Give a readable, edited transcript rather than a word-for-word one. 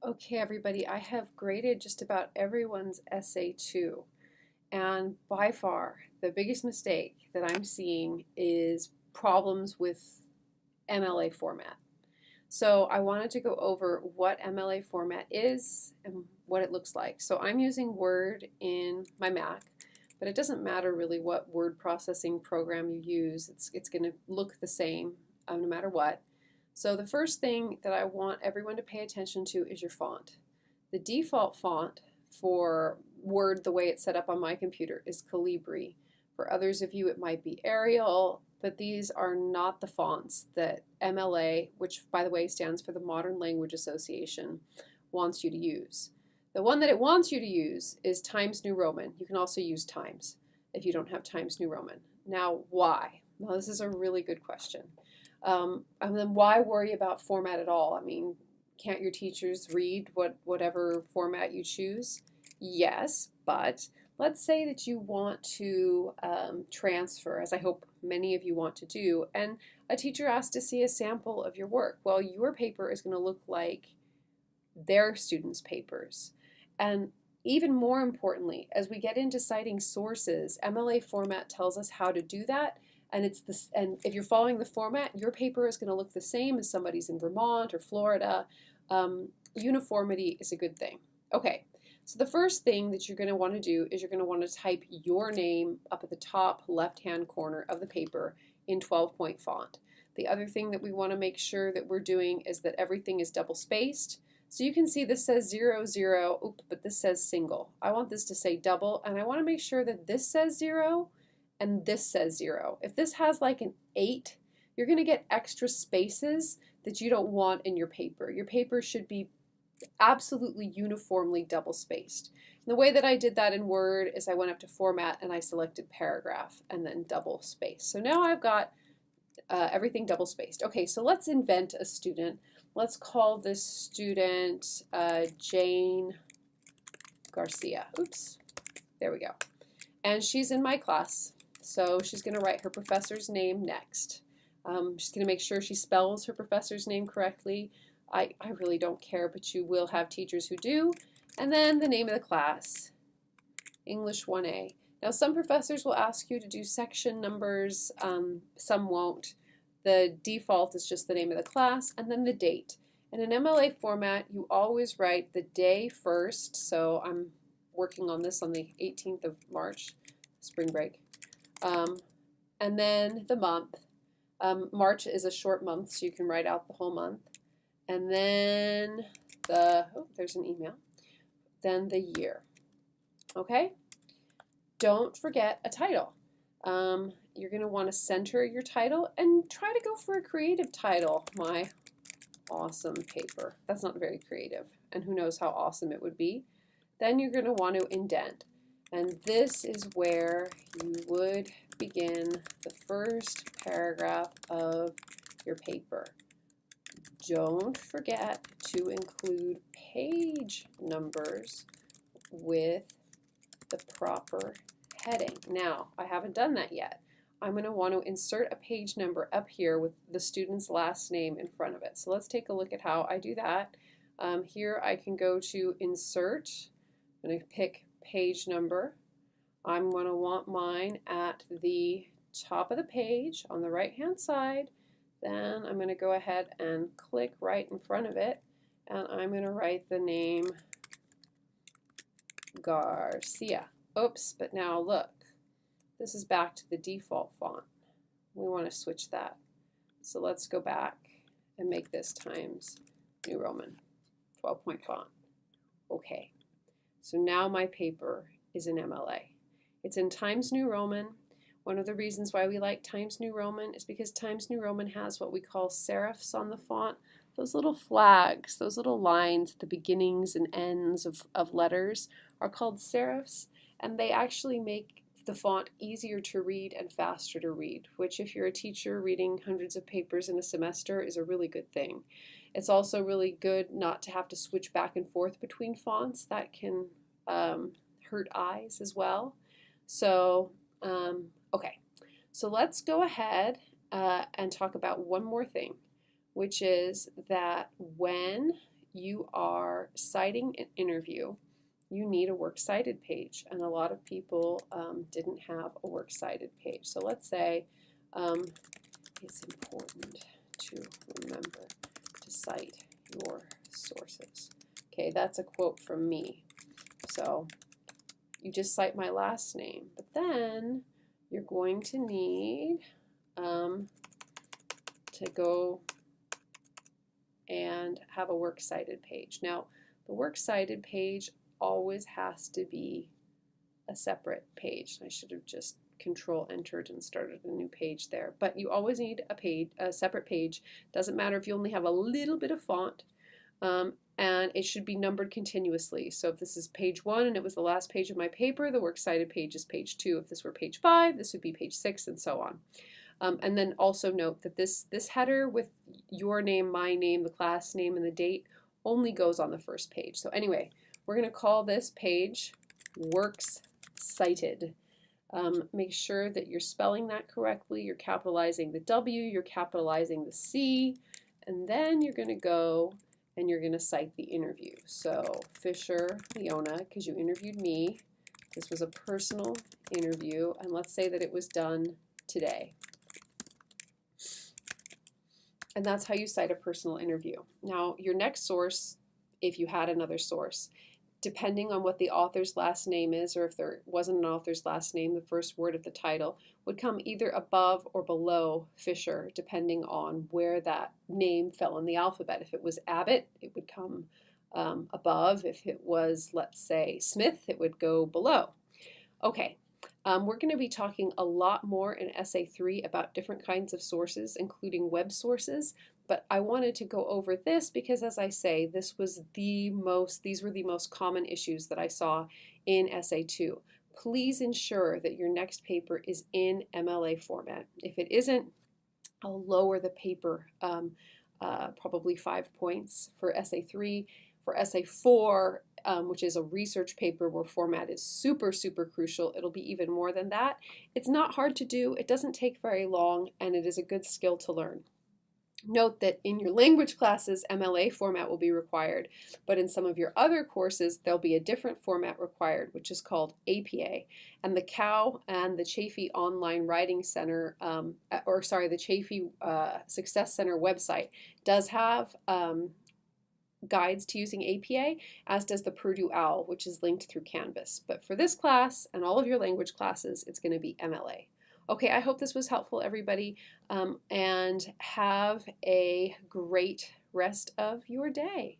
Okay, everybody, I have graded just about everyone's essay too. And by far, the biggest mistake that I'm seeing is problems with MLA format. So I wanted to go over what MLA format is and what it looks like. So I'm using Word in my Mac, but it doesn't matter really what word processing program you use. It's going to look the same no matter what. So the first thing that I want everyone to pay attention to is your font. The default font for Word, the way it's set up on my computer, is Calibri. For others of you, it might be Arial, but these are not the fonts that MLA, which by the way stands for the Modern Language Association, wants you to use. The one that it wants you to use is Times New Roman. You can also use Times if you don't have Times New Roman. Now, why? Well, this is a really good question. And then why worry about format at all? I mean, can't your teachers read whatever format you choose? Yes, but let's say that you want to transfer, as I hope many of you want to do, and a teacher asks to see a sample of your work. Well, your paper is going to look like their students' papers. And even more importantly, as we get into citing sources, MLA format tells us how to do that. And it's this, and if you're following the format, your paper is going to look the same as somebody's in Vermont or Florida. Uniformity is a good thing. Okay, so the first thing that you're going to want to do is you're going to want to type your name up at the top left-hand corner of the paper in 12-point font. The other thing that we want to make sure that we're doing is that everything is double spaced. So you can see this says 0, 0, oops, but this says single. I want this to say double, and I want to make sure that this says 0 and this says 0. If this has like an 8, you're going to get extra spaces that you don't want in your paper. Your paper should be absolutely uniformly double spaced. And the way that I did that in Word is I went up to Format and I selected Paragraph and then double space. So now I've got everything double spaced. Okay, so let's invent a student. Let's call this student Jane Garcia. Oops, there we go. And she's in my class, so she's going to write her professor's name next. She's going to make sure she spells her professor's name correctly. I really don't care, but you will have teachers who do. And then the name of the class, English 1A. Now some professors will ask you to do section numbers, some won't. The default is just the name of the class and then the date. In an MLA format, you always write the day first, so I'm working on this on the 18th of March, spring break. And then the month. March is a short month, so you can write out the whole month. And then there's an email. Then the year. Okay? Don't forget a title. You're going to want to center your title and try to go for a creative title. My awesome paper. That's not very creative, and who knows how awesome it would be. Then you're going to want to indent. And this is where you would begin the first paragraph of your paper. Don't forget to include page numbers with the proper heading. Now, I haven't done that yet. I'm going to want to insert a page number up here with the student's last name in front of it. So let's take a look at how I do that. Here I can go to Insert. I'm going to pick page number. I'm going to want mine at the top of the page on the right-hand side. Then I'm going to go ahead and click right in front of it, and I'm going to write the name Garcia. Oops, but now look. This is back to the default font. We want to switch that. So let's go back and make this Times New Roman, 12-point font. Okay, so now my paper is in MLA. It's in Times New Roman. One of the reasons why we like Times New Roman is because Times New Roman has what we call serifs on the font. Those little flags, those little lines at the beginnings and ends of letters are called serifs, and they actually make the font easier to read and faster to read, which if you're a teacher reading hundreds of papers in a semester is a really good thing. It's also really good not to have to switch back and forth between fonts. That can hurt eyes as well. So, okay, so let's go ahead and talk about one more thing, which is that when you are citing an interview, you need a works cited page, and a lot of people didn't have a works cited page. So let's say it's important to remember to cite your sources. Okay, that's a quote from me. So you just cite my last name, but then you're going to need to go and have a works cited page. Now, the works cited page always has to be a separate page. I should have just Control entered and started a new page there. But you always need a separate page. Doesn't matter if you only have a little bit of font, and it should be numbered continuously. So if this is page 1 and it was the last page of my paper, the works cited page is page 2. If this were page 5, this would be page 6, and so on. And then also note that this header with your name, my name, the class name, and the date only goes on the first page. So anyway, we're going to call this page Works Cited. Make sure that you're spelling that correctly. You're capitalizing the W, you're capitalizing the C, and then you're going to go and you're going to cite the interview. So Fisher, Leona, because you interviewed me. This was a personal interview, and let's say that it was done today. And that's how you cite a personal interview. Now, your next source, if you had another source, depending on what the author's last name is, or if there wasn't an author's last name, the first word of the title would come either above or below Fisher, depending on where that name fell in the alphabet. If it was Abbott, it would come above. If it was, let's say, Smith, it would go below. Okay. We're going to be talking a lot more in Essay 3 about different kinds of sources, including web sources, but I wanted to go over this because, as I say, these were the most common issues that I saw in Essay 2. Please ensure that your next paper is in MLA format. If it isn't, I'll lower the paper probably 5 points for Essay 3. For Essay 4, which is a research paper where format is super, super crucial, it'll be even more than that. It's not hard to do, it doesn't take very long, and it is a good skill to learn. Note that in your language classes, MLA format will be required, but in some of your other courses, there'll be a different format required, which is called APA. And the COW and the Chafee Online Writing Center, the Chafee Success Center website does have guides to using APA, as does the Purdue OWL, which is linked through Canvas. But for this class and all of your language classes, it's going to be MLA. Okay, I hope this was helpful, everybody, and have a great rest of your day.